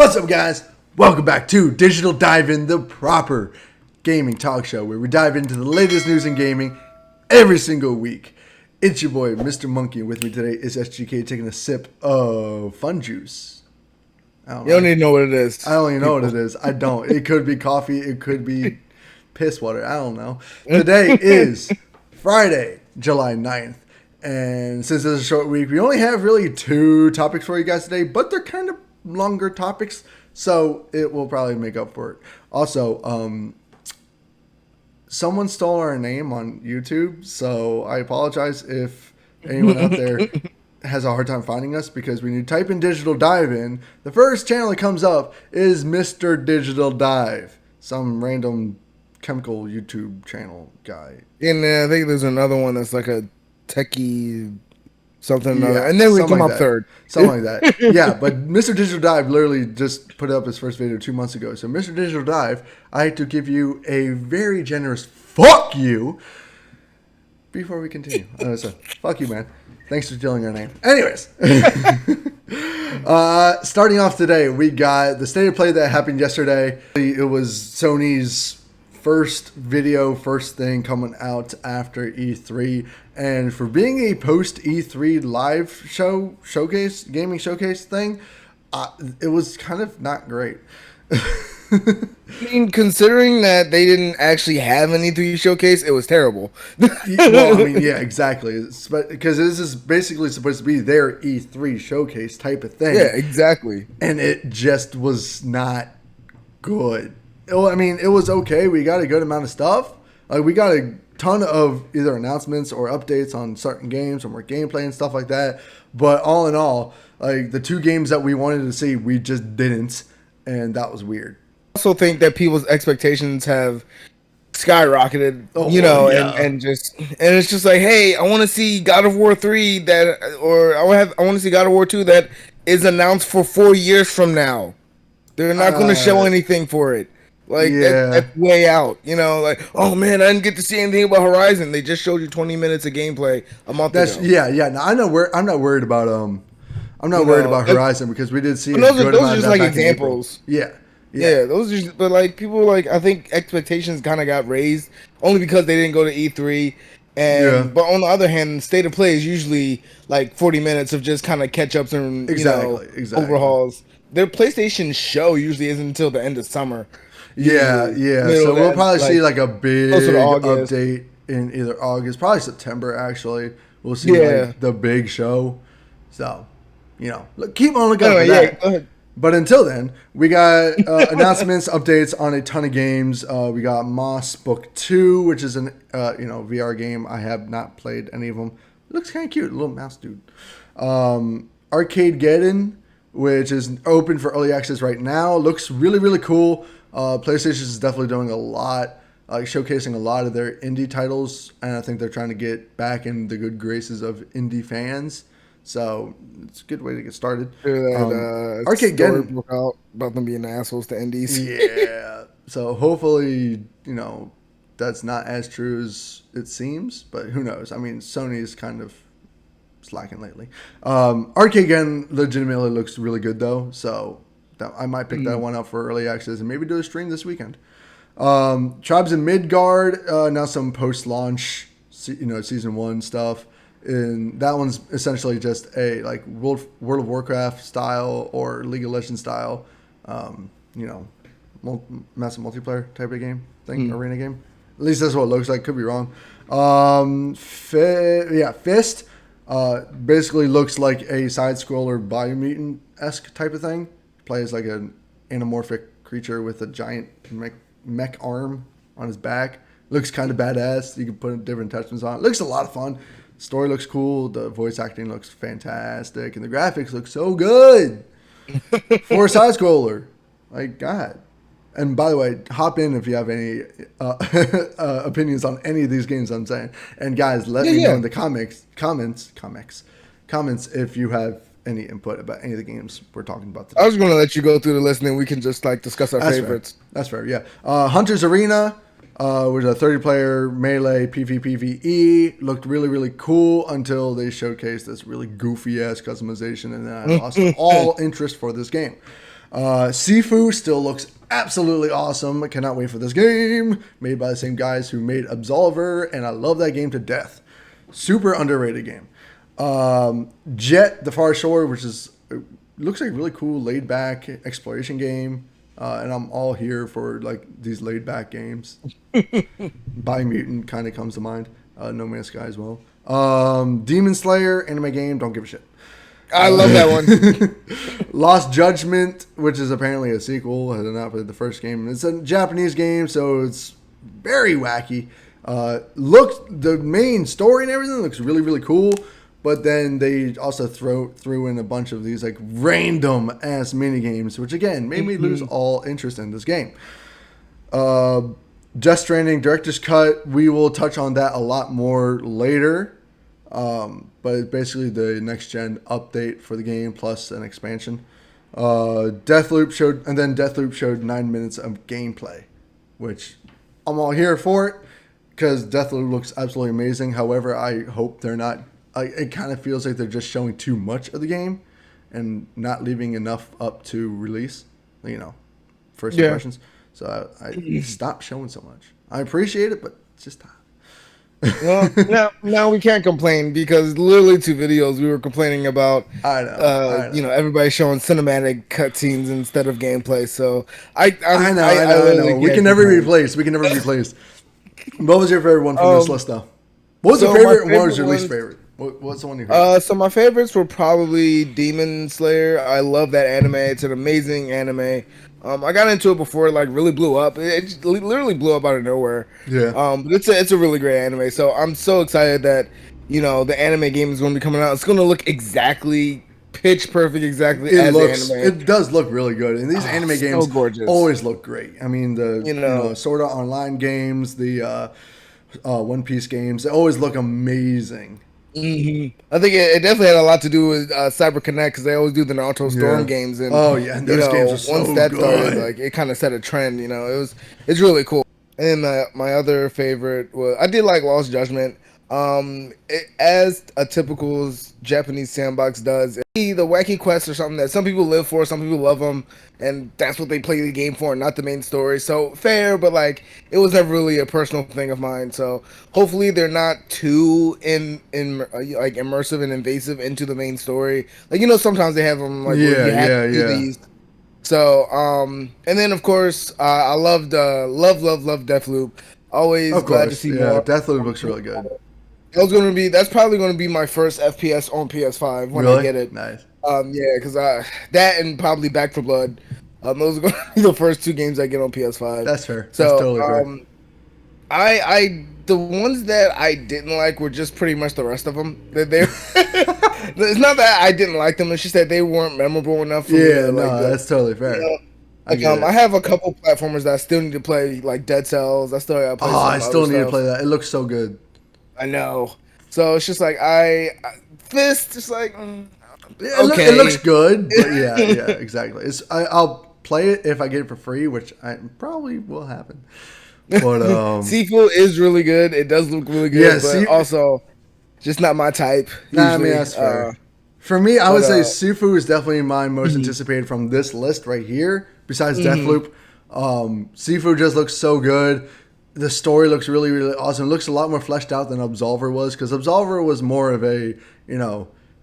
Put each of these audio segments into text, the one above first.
What's up, guys? Welcome back to Digital Dive-In, the proper gaming talk show where we dive into the latest news in gaming every single week. It's your boy, Mr. Monkey, and with me today is SGK taking a sip of fun juice. You don't even know what it is. I don't even know what it is. I don't. It could be coffee. It could be piss water. I don't know. Today is Friday, July 9th. And since it's a short week, we only have really 2 topics for you guys today, but they're kind of longer topics, so it will probably make up for it. Also, someone stole our name on YouTube, so I apologize if anyone out there has a hard time finding us, because when you type in Digital Dive In, the first channel that comes up is Mr. Digital Dive, some random chemical YouTube channel guy. And I think there's another one that's like a techie something another. And then we come up third. Something like that. Yeah, but Mr. Digital Dive literally just put up his first video 2 months ago. So Mr. Digital Dive, I had to give you a very generous fuck you before we continue. So, fuck you, man. Thanks for stealing our name. Anyways. Starting off today, we got the State of Play that happened yesterday. It was Sony's first thing coming out after E3, and for being a post E3 live gaming showcase thing, it was kind of not great. I mean, considering that they didn't actually have an E3 showcase, it was terrible. Well, I mean, yeah, exactly. Because this is basically supposed to be their E3 showcase type of thing. Yeah, exactly. And it just was not good. Well, I mean, it was okay. We got a good amount of stuff. Like, we got a ton of either announcements or updates on certain games or more gameplay and stuff like that. But all in all, like, the 2 games that we wanted to see, we just didn't. And that was weird. I also think that people's expectations have skyrocketed, and it's just like, hey, I want to see God of War 3 I want to see God of War 2 that is announced for 4 years from now. They're not going to show anything for it. Like, that's way out, like, oh man, I didn't get to see anything about Horizon. They just showed you 20 minutes of gameplay a month ago. Yeah. No, I'm not worried about worried about Horizon, because we did see those are just like examples. Yeah, those are just, but like people, like, I think expectations kind of got raised only because they didn't go to E3. But on the other hand, State of Play is usually like 40 minutes of just kind of catch ups and exactly. overhauls. Their PlayStation show usually isn't until the end of summer. Yeah. So we'll probably see like a big update in either August, probably September. Actually, we'll see like the big show. So, keep on looking for that. Go ahead. But until then, we got announcements, updates on a ton of games. We got Moss Book 2, which is an VR game. I have not played any of them. It looks kind of cute, a little mouse dude. Arcadegeddon, which is open for early access right now, looks really, really cool. PlayStation is definitely doing a lot, showcasing a lot of their indie titles, and I think they're trying to get back in the good graces of indie fans. So it's a good way to get started. Arcadegeddon about them being assholes to indies. Yeah. So hopefully, that's not as true as it seems, but who knows? I mean, Sony's kind of slacking lately. Arcadegeddon legitimately looks really good though, so I might pick that one up for early access and maybe do a stream this weekend. Tribes in Midgard, now some post-launch, season 1 stuff. And that one's essentially just a like World of Warcraft style or League of Legends style, massive multiplayer type of game thing, arena game. At least that's what it looks like. Could be wrong. Fist. Basically looks like a side scroller Biomutant-esque type of thing. Plays like an anamorphic creature with a giant mech arm on his back. Looks kind of badass. You can put different attachments on it. Looks a lot of fun. Story looks cool. The voice acting looks fantastic. And the graphics look so good. For a side scroller. Like, God. And by the way, hop in if you have any opinions on any of these games I'm saying. And guys, let me know in the comments if you have any input about any of the games we're talking about today. I was going to let you go through the list and then we can just like discuss our favorites. That's fair, yeah. Hunter's Arena. Which is a 30-player melee PvPvE. Looked really, really cool until they showcased this really goofy-ass customization, and then I lost all interest for this game. Sifu still looks absolutely awesome. I cannot wait for this game. Made by the same guys who made Absolver, and I love that game to death. Super underrated game. Jet: The Far Shore, which is looks like a really cool laid back exploration game. And I'm all here for like these laid back games. Biomutant kind of comes to mind. No Man's Sky as well. Demon Slayer anime game. Don't give a shit. I love that one. Lost Judgment, which is apparently a sequel. I had not played the first game. It's a Japanese game, so it's very wacky. The main story and everything looks really, really cool. But then they also threw in a bunch of these like random ass mini games, which again made me lose all interest in this game. Death Stranding Director's Cut. We will touch on that a lot more later. But it's basically the next gen update for the game plus an expansion. Deathloop showed 9 minutes of gameplay, which I'm all here for it because Deathloop looks absolutely amazing. However, I hope they're not. It kind of feels like they're just showing too much of the game and not leaving enough up to release. First impressions. So I stopped showing so much. I appreciate it, but it's just time. Well, now we can't complain because literally 2 videos we were complaining about. I know. Everybody showing cinematic cutscenes instead of gameplay. So I know. We can never replace. What was your favorite one from this list, though? What was your favorite? What was your least favorite? What's the one you heard? So my favorites were probably Demon Slayer. I love that anime. It's an amazing anime. I got into it before it like really blew up. It literally blew up out of nowhere. Yeah. But it's a really great anime. So I'm so excited that the anime game is going to be coming out. It's going to look exactly pitch perfect, exactly as anime. It does look really good, and these anime games always look great. I mean, the Sword Art Online games, the One Piece games, they always look amazing. I think it definitely had a lot to do with CyberConnect because they always do the Naruto Storm games, and and those games are so once that good. started, like it kind of set a trend. It's really cool. And then my other favorite was I did like Lost Judgment. As a typical Japanese sandbox does, the wacky quests are something that some people live for, some people love them, and that's what they play the game for, not the main story. So fair, but like it was never really a personal thing of mine. So hopefully they're not too like immersive and invasive into the main story. Like sometimes they have them like these. So and then of course I loved love Deathloop. Always glad to see more. Deathloop looks really good. That's probably gonna be my first FPS on PS5 when I get it. Nice. Because that and probably Back 4 Blood. Those are gonna be the first 2 games I get on PS5. That's fair. So that's totally fair. The ones that I didn't like were just pretty much the rest of them. It's not that I didn't like them. It's just that they weren't memorable enough for me. That's totally fair. I have a couple platformers that I still need to play, like Dead Cells. I still gotta play. I still need to play that. It looks so good. I know. So it's just like Fist. Just like it looks good. But yeah, exactly. I'll play it if I get it for free, which I probably will happen. But Sifu is really good. It does look really good, but also just not my type. Nah, I mean that's fair. For me, I would say Sifu is definitely my most anticipated from this list right here. Besides Deathloop, Sifu just looks so good. The story looks really, really awesome. It looks a lot more fleshed out than Absolver was, because Absolver was more of a,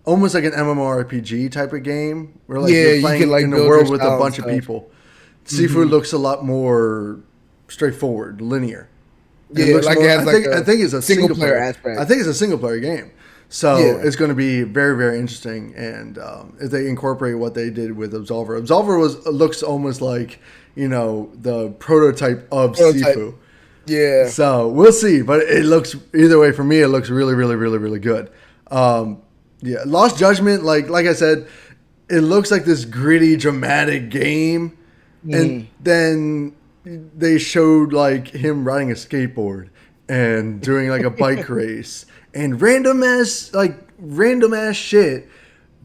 almost like an MMORPG type of game, where you're playing in a world with a bunch of people. Sifu looks a lot more straightforward, linear. I think it's a single player aspect. I think it's a single player game. So it's going to be very, very interesting, and if they incorporate what they did with Absolver looks almost like the prototype of Sifu. Yeah. So we'll see, but it looks either way for me. It looks really, really, really, really good. Lost Judgment, like I said, it looks like this gritty, dramatic game, and then they showed like him riding a skateboard and doing like a bike race and random ass shit.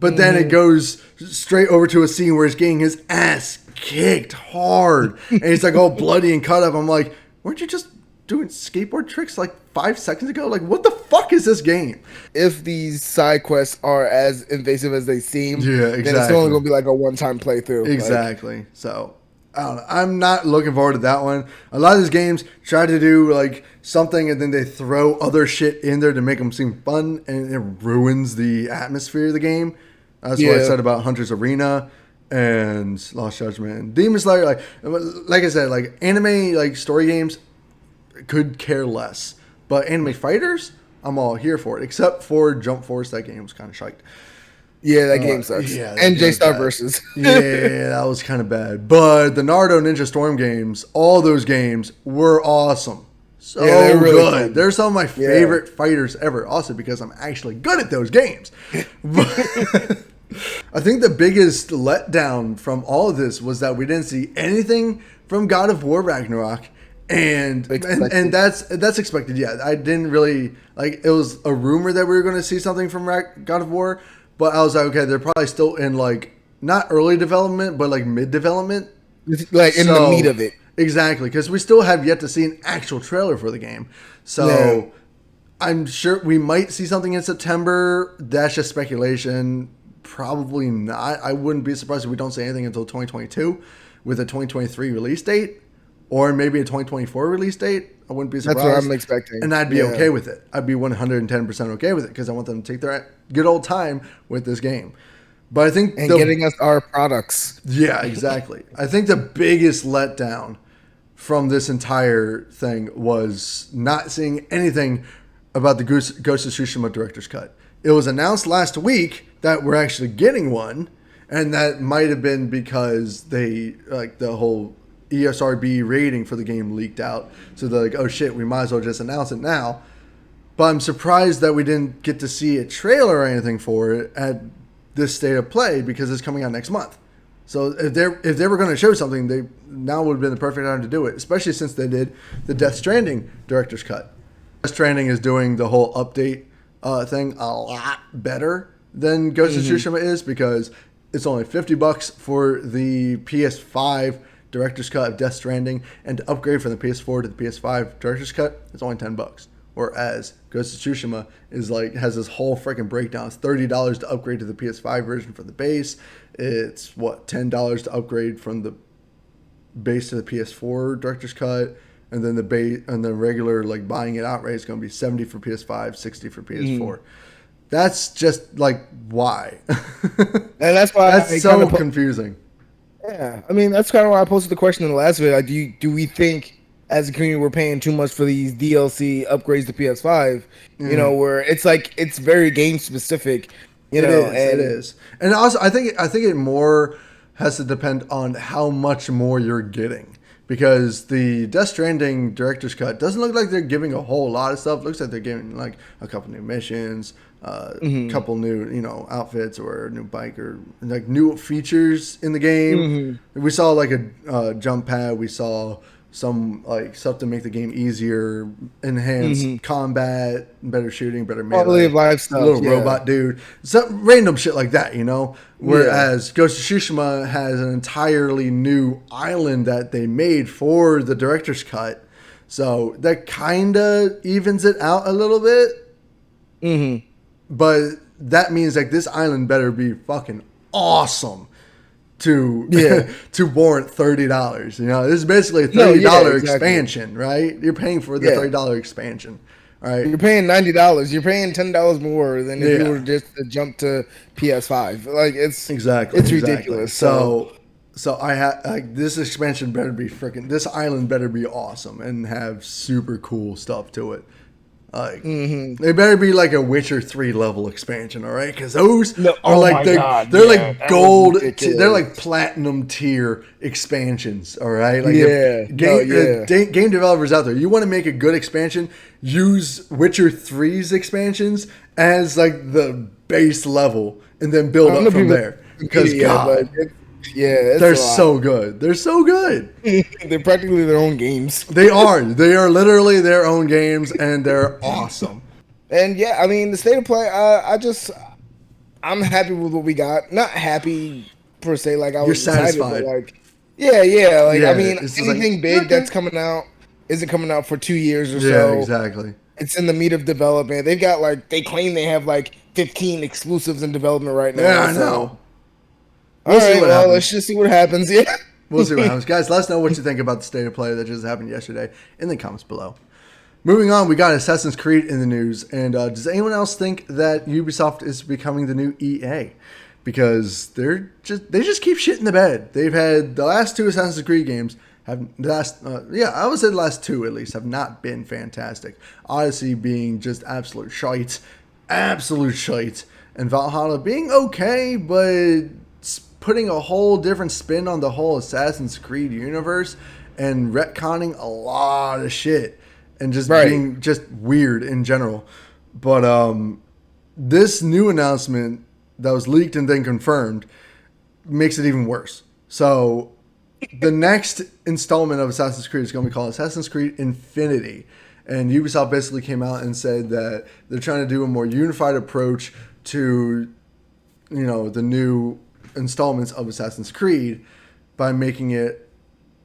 But then it goes straight over to a scene where he's getting his ass kicked hard, and he's like all bloody and cut up. I'm like, weren't you just doing skateboard tricks like 5 seconds ago. Like, what the fuck is this game? If these side quests are as invasive as they seem, Yeah, exactly. then it's only going to be like a one-time playthrough. Exactly. Like, so I don't know. I'm not looking forward to that one. A lot of these games try to do like something and then they throw other shit in there to make them seem fun, and it ruins the atmosphere of the game. That's what I said about Hunter's Arena and Lost Judgment and Demon Slayer. Like I said, like anime, like story games could care less. But anime fighters, I'm all here for it. Except for Jump Force, that game was kind of shite. Yeah, that game sucks. Yeah, and J-Star Versus. Yeah, that was kind of bad. But the Naruto Ninja Storm games, all those games were awesome. So they're really good. Fun. They're some of my favorite fighters ever. Also because I'm actually good at those games. I think the biggest letdown from all of this was that we didn't see anything from God of War Ragnarok. And that's expected. Yeah, I didn't really like. It was a rumor that we were going to see something from God of War, but I was like, okay, they're probably still in like not early development, but like mid development, like in the meat of it. Exactly, because we still have yet to see an actual trailer for the game. So I'm sure we might see something in September. That's just speculation. Probably not. I wouldn't be surprised if we don't see anything until 2022 with a 2023 release date. Or maybe a 2024 release date. I wouldn't be surprised. That's what I'm expecting. And I'd be okay with it. I'd be 110% okay with it because I want them to take their good old time with this game. But I think... And getting us our products. Yeah, exactly. I think the biggest letdown from this entire thing was not seeing anything about the Ghost of Tsushima Director's Cut. It was announced last week that we're actually getting one. And that might have been because they... like the whole... ESRB rating for the game leaked out. So they're like, oh shit, we might as well just announce it now. But I'm surprised that we didn't get to see a trailer or anything for it at this state of play because it's coming out next month. So if they were going to show something, they now would have been the perfect time to do it, especially since they did the Death Stranding Director's Cut. Death Stranding is doing the whole update thing a lot better than Ghost of Tsushima is because it's only $50 for the PS5 Director's Cut of Death Stranding, and to upgrade from the PS4 to the PS5 Director's Cut, it's only $10. Whereas Ghost of Tsushima is like has this whole freaking breakdown. It's $30 to upgrade to the PS5 version for the base. It's $10 to upgrade from the base to the PS4 Director's Cut, and then the base and the regular like buying it outright is going to be $70 for PS5, $60 for PS4. That's just like why, and that's why that's so confusing. Yeah, I mean that's kind of why I posted the question in the last video. Like, do we think as a community we're paying too much for these DLC upgrades to PS5? You know, where it's like it's very game specific. It is, and also I think it more has to depend on how much more you're getting because the Death Stranding Director's Cut doesn't look like they're giving a whole lot of stuff. It looks like they're giving like a couple new missions. Couple new, outfits or a new bike or like new features in the game. We saw like a jump pad. We saw some like stuff to make the game easier, enhance combat, better shooting, better melee. Quality of life stuff. Little robot dude, some random shit like that, Whereas Ghost of Tsushima has an entirely new island that they made for the Director's Cut, so that kind of evens it out a little bit. But that means like this island better be fucking awesome to warrant $30. This is basically a $30 expansion, right? You're paying for the $30 expansion, right? You're paying $90. You're paying $10 more than if you were just to jump to PS5. Like it's ridiculous. So I have like this expansion better be freaking. This island better be awesome and have super cool stuff to it. Like they better be like a Witcher 3 level expansion, all right? Because those are like they're like gold, they're like platinum tier expansions, all right? Like game developers out there, you want to make a good expansion, use Witcher 3's expansions as like the base level, and then build up from there. Because they're so good. They're so good. They're practically their own games. They are. They are literally their own games, and they're awesome. And I mean, the state of play. I'm happy with what we got. Not happy per se. Like I was satisfied. But like, I mean, anything big that's coming out isn't coming out for 2 years or Yeah, so. exactly. It's in the meat of development. They've got like they claim they have like 15 exclusives in development right Yeah, now. I know. So all We'll see right, what well let's happens. just see what happens. Yeah. We'll see what happens. Guys, let us know what you think about the state of play that just happened yesterday in the comments below. Moving on, we got Assassin's Creed in the news. And does anyone else think that Ubisoft is becoming the new EA? Because they just keep shit in the bed. They've had the last two Assassin's Creed games I would say the last two at least have not been fantastic. Odyssey being just absolute shite, and Valhalla being okay, but putting a whole different spin on the whole Assassin's Creed universe and retconning a lot of shit and just being just weird in general. But this new announcement that was leaked and then confirmed makes it even worse. So the next installment of Assassin's Creed is going to be called Assassin's Creed Infinity. And Ubisoft basically came out and said that they're trying to do a more unified approach to, the new installments of Assassin's Creed by making it.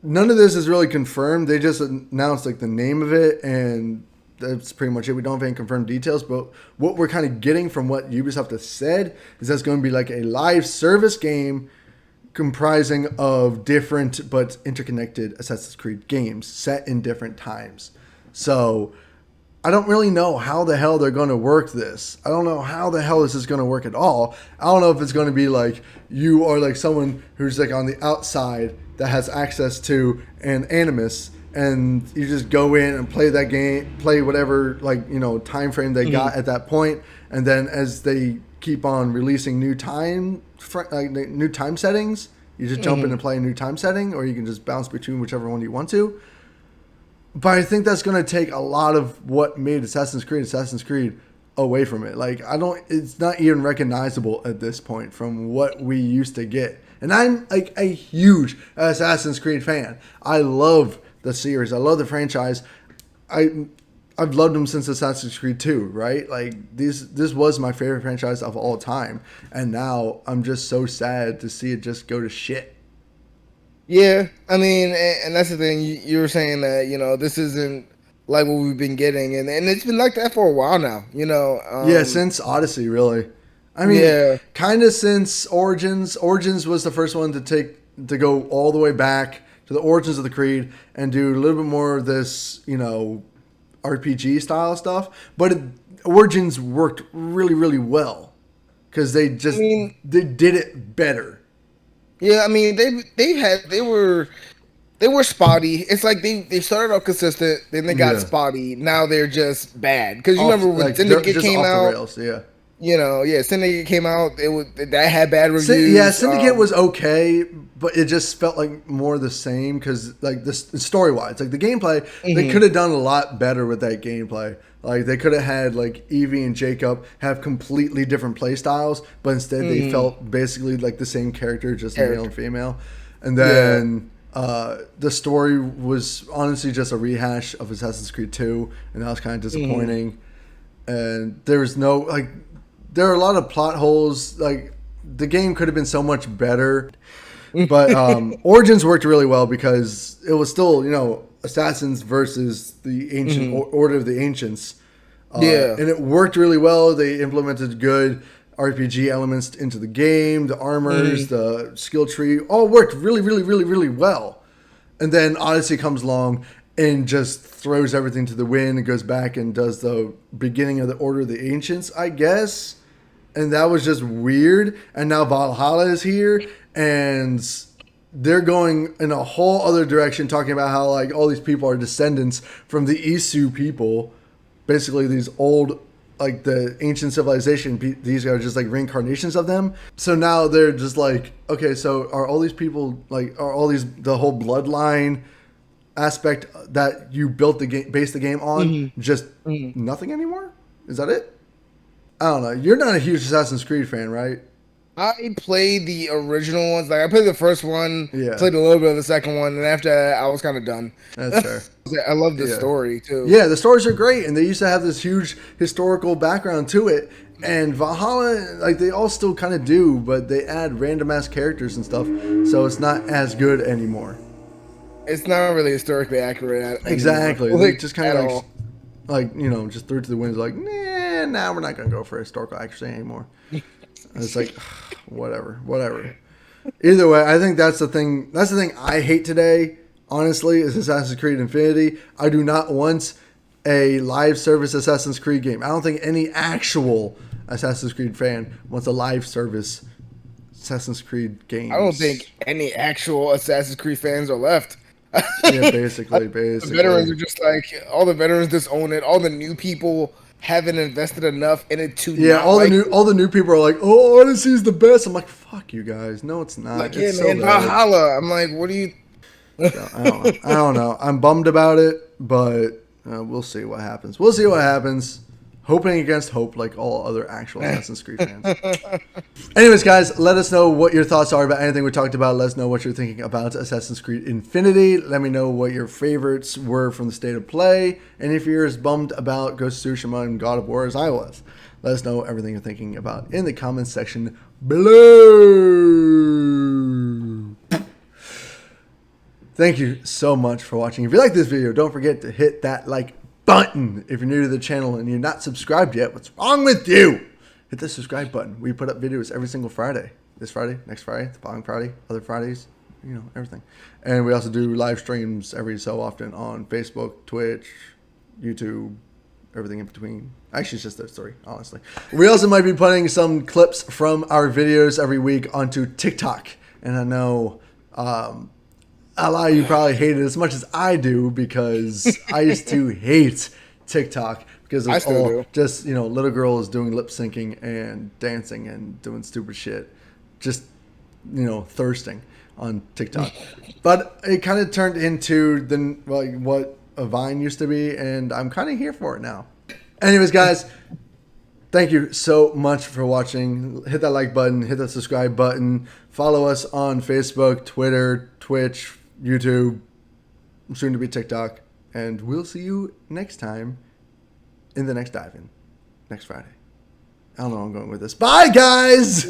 None of this is really confirmed. They just announced like the name of it, and that's pretty much it. We don't have any confirmed details, but what we're kind of getting from what Ubisoft has said is that's going to be like a live service game comprising of different but interconnected Assassin's Creed games set in different times. So I don't really know how the hell they're going to work this. I don't know how the hell this is going to work at all. I don't know if it's going to be like you are like someone who's like on the outside that has access to an Animus, and you just go in and play that game, play whatever time frame they got at that point, and then as they keep on releasing new time settings, you just jump in and play a new time setting, or you can just bounce between whichever one you want to. But I think that's going to take a lot of what made Assassin's Creed away from it. It's not even recognizable at this point from what we used to get. And I'm like a huge Assassin's Creed fan. I love the series. I love the franchise. I've loved them since Assassin's Creed 2, right? Like this was my favorite franchise of all time. And now I'm just so sad to see it just go to shit. Yeah, I mean, and that's the thing. You were saying that this isn't like what we've been getting, and it's been like that for a while now. Yeah, since Odyssey, really. I mean, kind of since Origins. Origins was the first one to go all the way back to the origins of the Creed and do a little bit more of this, RPG style stuff. But Origins worked really, really well because they did it better. Yeah, I mean they were spotty. It's like they started off consistent, then they got spotty. Now they're just bad. Because you remember when Syndicate came out, the rails, Syndicate came out. That had bad reviews. Yeah, Syndicate was okay, but it just felt like more the same because like the story wise, like the gameplay, they could have done a lot better with that gameplay. Like they could have had like Evie and Jacob have completely different play styles, but instead they felt basically like the same character, just male and female. And then the story was honestly just a rehash of Assassin's Creed 2, and that was kind of disappointing. And there was there are a lot of plot holes. Like the game could have been so much better, but Origins worked really well because it was still Assassins versus the ancient Order of the Ancients. And it worked really well. They implemented good RPG elements into the game. The armors, the skill tree, all worked really, really, really, really well. And then Odyssey comes along and just throws everything to the wind and goes back and does the beginning of the Order of the Ancients, I guess. And that was just weird. And now Valhalla is here, and they're going in a whole other direction, talking about how like all these people are descendants from the Isu people, basically these old, like the ancient civilization. These are just like reincarnations of them. So now they're just like, okay, so are all these people the whole bloodline aspect that you built the game, based the game on, just nothing anymore? Is that it? I don't know. You're not a huge Assassin's Creed fan, right? I played the original ones. Like I played the first one, played a little bit of the second one, and after that, I was kind of done. That's fair. I love the story too. Yeah, the stories are great, and they used to have this huge historical background to it. And Valhalla, like they all still kind of do, but they add random ass characters and stuff, so it's not as good anymore. it's not really historically accurate anymore, Exactly. They like just kind at of all. just threw it to the winds. Like, nah, now we're not gonna go for historical accuracy anymore. And it's like, whatever, whatever. Either way, I think that's the thing. That's the thing I hate today. Honestly, is Assassin's Creed Infinity. I do not want a live service Assassin's Creed game. I don't think any actual Assassin's Creed fan wants a live service Assassin's Creed I don't games. think any actual Assassin's Creed fans are left. Yeah, The basically, basically. veterans are just like all the veterans just own it. All the new people haven't invested enough in it to Yeah, not like it. all the new people are like, "Oh, Odyssey is the best." I'm like, "Fuck you guys! No, it's not. Like, yeah, It's so man, bad." Valhalla. I'm like, what do you? So I don't know. I don't know. I'm bummed about it, but we'll see what happens. We'll see what happens. Hoping against hope, like all other actual Assassin's Creed fans. Anyways, guys, let us know what your thoughts are about anything we talked about. Let us know what you're thinking about Assassin's Creed Infinity. Let me know what your favorites were from the state of play. And if you're as bummed about Ghost of Tsushima and God of War as I was, let us know everything you're thinking about in the comments section below. Thank you so much for watching. If you like this video, don't forget to hit that like button. If you're new to the channel and you're not subscribed yet, what's wrong with you? Hit the subscribe button. We put up videos every single Friday. This Friday, next Friday, the following Friday, other Fridays, everything. And we also do live streams every so often on Facebook, Twitch, YouTube, everything in between. Actually, it's just those three, honestly. We also might be putting some clips from our videos every week onto TikTok. And I know a lot of you probably hate it as much as I do because I used to hate TikTok because I it's still all do. just, little girls doing lip syncing and dancing and doing stupid shit. Just, thirsting on TikTok. But it kind of turned into what a Vine used to be, and I'm kind of here for it now. Anyways, guys, thank you so much for watching. Hit that like button, hit that subscribe button. Follow us on Facebook, Twitter, Twitch, YouTube, soon to be TikTok. And we'll see you next time in the next dive-in next Friday. I don't know where I'm going with this. Bye, guys!